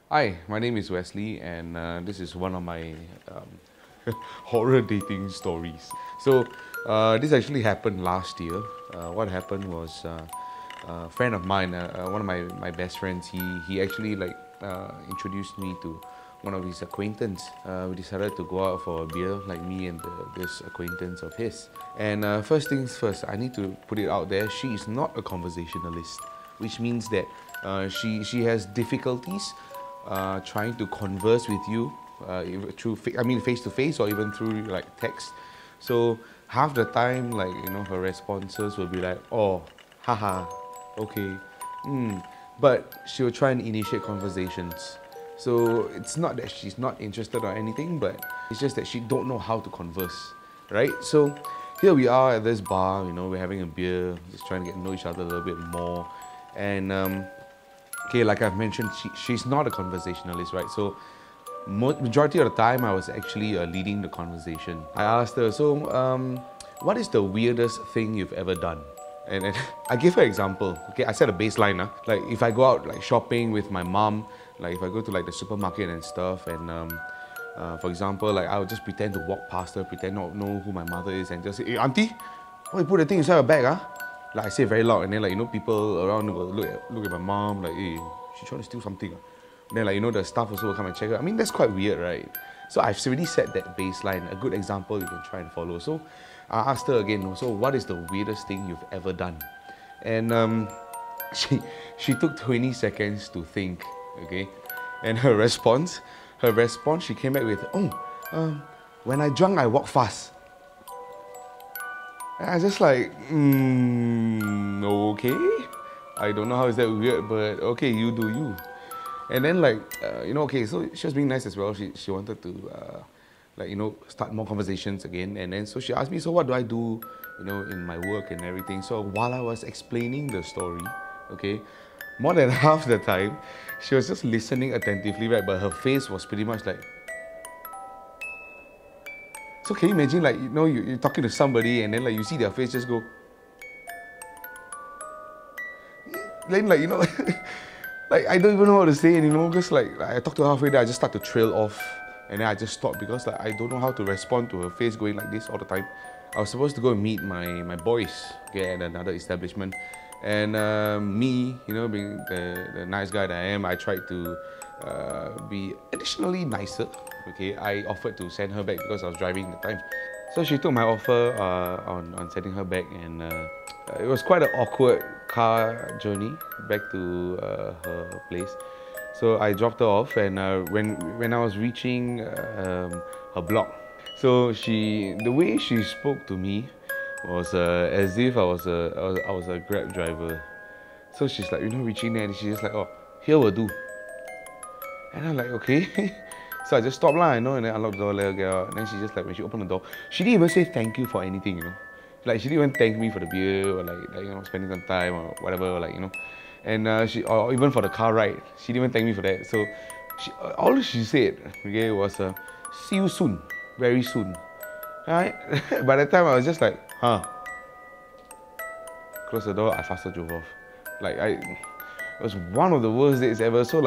Hi, my name is Wesley, and this is one of my horror dating stories. This actually happened last year. What happened was a friend of mine, one of my best friends, he actually introduced me to one of his acquaintance. We decided to go out for a beer, like me and this acquaintance of his. And first things first, I need to put it out there. She is not a conversationalist, which means that she has difficulties trying to converse with you through, face to face or even through like text. So half the time, her responses will be like, "Oh, haha, okay, but she will try and initiate conversations. So it's not that she's not interested or anything, but it's just that she don't know how to converse, right? So here we are at this bar, we're having a beer, just trying to get to know each other a little bit more, and okay, like I've mentioned, she's not a conversationalist, right? So majority of the time, I was actually leading the conversation. I asked her, what is the weirdest thing you've ever done? And I gave her an example. Okay, I set a baseline. Like if I go out like shopping with my mom, like if I go to like the supermarket and stuff, and for example, like I would just pretend to walk past her, pretend not know who my mother is, and just say, "Hey, auntie, why you put the thing inside your bag, huh?" Like I say very loud, and then people around will look at my mom like, "Hey, she's trying to steal something." Then the staff also will come and check her. I mean, that's quite weird, right? So I've already set that baseline, a good example you can try and follow. So I asked her again, so what is the weirdest thing you've ever done? And she took 20 seconds to think, okay? And her response, she came back with, when I drunk, I walk fast. And I was just like, okay. I don't know how is that weird, but okay, you do you. And then okay, so she was being nice as well. She wanted to start more conversations again. And then so she asked me, so what do I do, in my work and everything. So while I was explaining the story, okay, more than half the time, she was just listening attentively, right? But her face was pretty much like. So can you imagine, you're talking to somebody and then you see their face just go. Then like I don't even know how to say it, because I talk to her halfway there, I just start to trail off, and then I just stop because I don't know how to respond to her face going like this all the time. I was supposed to go and meet my boys, okay, at another establishment, and me, being the nice guy that I am, I tried to be additionally nicer. Okay, I offered to send her back because I was driving at the time. So she took my offer on sending her back, and it was quite an awkward car journey back to her place. So I dropped her off, and when I was reaching her block, so the way she spoke to me was as if I was a Grab driver. So she's like, reaching there, and she's just like, "Oh, here will do." And I'm like, "Okay." So I just stopped lah, and then I unlocked the door, let her get out. And then she just when she opened the door, she didn't even say thank you for anything, Like she didn't even thank me for the beer or spending some time or whatever, And she, or even for the car ride, she didn't even thank me for that. So all she said, okay, was "See you soon, very soon." Right? By that time I was just like, huh. Close the door, I faster drove off. It was one of the worst days ever. So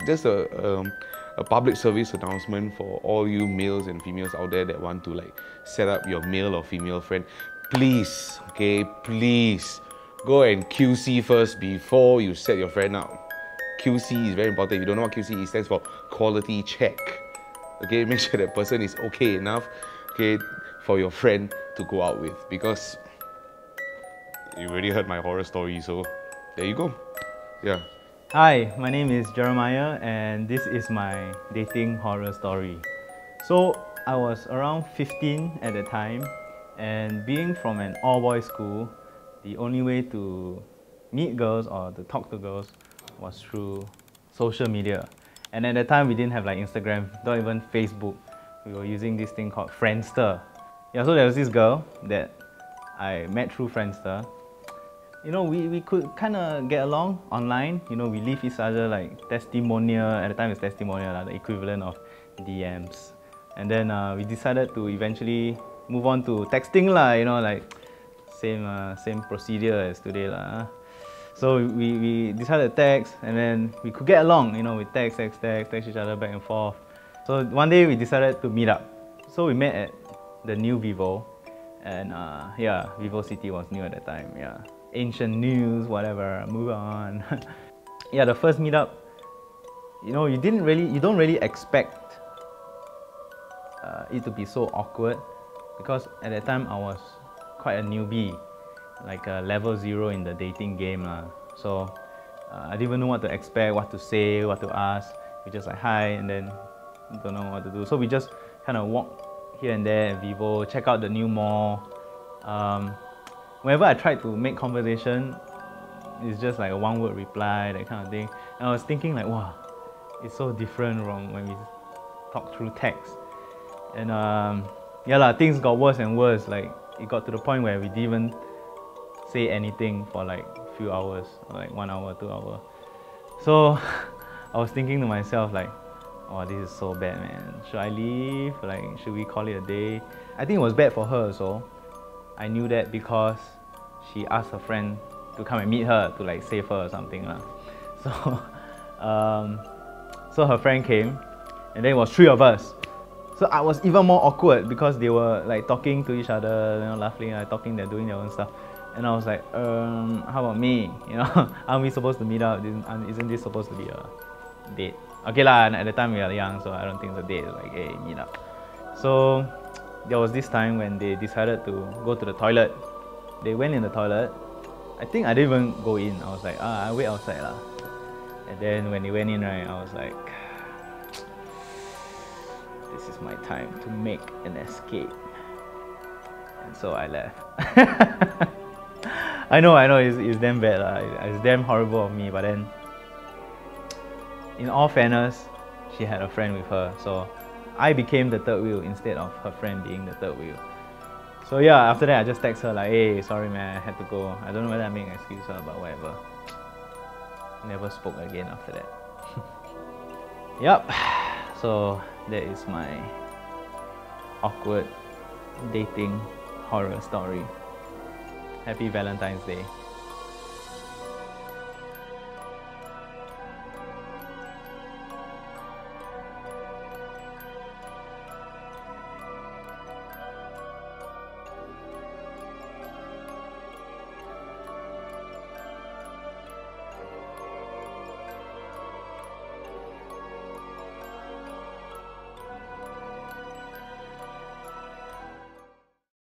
just a public service announcement for all you males and females out there that want to set up your male or female friend. Please, okay, please go and QC first before you set your friend up. QC is very important. If you don't know what QC is, it stands for quality check. Okay, make sure that person is okay enough, okay, for your friend to go out with, because you already heard my horror story, so there you go. Yeah. Hi, my name is Jeremiah, and this is my dating horror story. So I was around 15 at the time, and being from an all-boys school, the only way to meet girls or to talk to girls was through social media. And at the time, we didn't have Instagram, not even Facebook. We were using this thing called Friendster. Yeah, so there was this girl that I met through Friendster. We could kind of get along online. We leave each other testimonial. At the time, it's testimonial, the equivalent of DMs. And then we decided to eventually move on to texting, same procedure as today. So we decided to text, and then we could get along, you know, we text each other back and forth. So one day we decided to meet up. So we met at the new Vivo, and yeah, Vivo City was new at that time, yeah. Ancient news, whatever, move on. Yeah, the first meetup, you know, you don't really expect it to be so awkward, because at that time I was quite a newbie, like a level 0 in the dating game. So I didn't even know what to expect, what to say, what to ask. We just like hi, and then don't know what to do. So we just kind of walk here and there at Vivo, check out the new mall. Whenever I tried to make conversation, it's just like a one-word reply, that kind of thing. And I was thinking like, wow, it's so different from when we talk through text. And yeah lah, things got worse and worse. Like it got to the point where we didn't even say anything for like a few hours, like 1 hour, 2 hours. So I was thinking to myself like, oh, this is so bad, man. Should I leave? Like, should we call it a day? I think it was bad for her also. I knew that because she asked her friend to come and meet her to like save her or something lah. So her friend came, and then it was 3 of us. So I was even more awkward because they were like talking to each other, you know, laughing, like talking, they're doing their own stuff. And I was like, how about me? You know, aren't we supposed to meet up? Isn't this supposed to be a date? Okay lah, at the time we are young, so I don't think it's a date, it's like, hey, meet up. So there was this time when they decided to go to the toilet. They went in the toilet. I think I didn't even go in. I was like, I wait outside lah. And then when they went in, right, I was like, this is my time to make an escape. And so I left. I know, it's damn bad lah. It's damn horrible of me, but then in all fairness, she had a friend with her, so I became the third wheel instead of her friend being the third wheel. So yeah, after that I just text her like, hey, sorry man, I had to go. I don't know whether I make an excuse or but whatever. Never spoke again after that. Yep, so that is my awkward dating horror story. Happy Valentine's Day.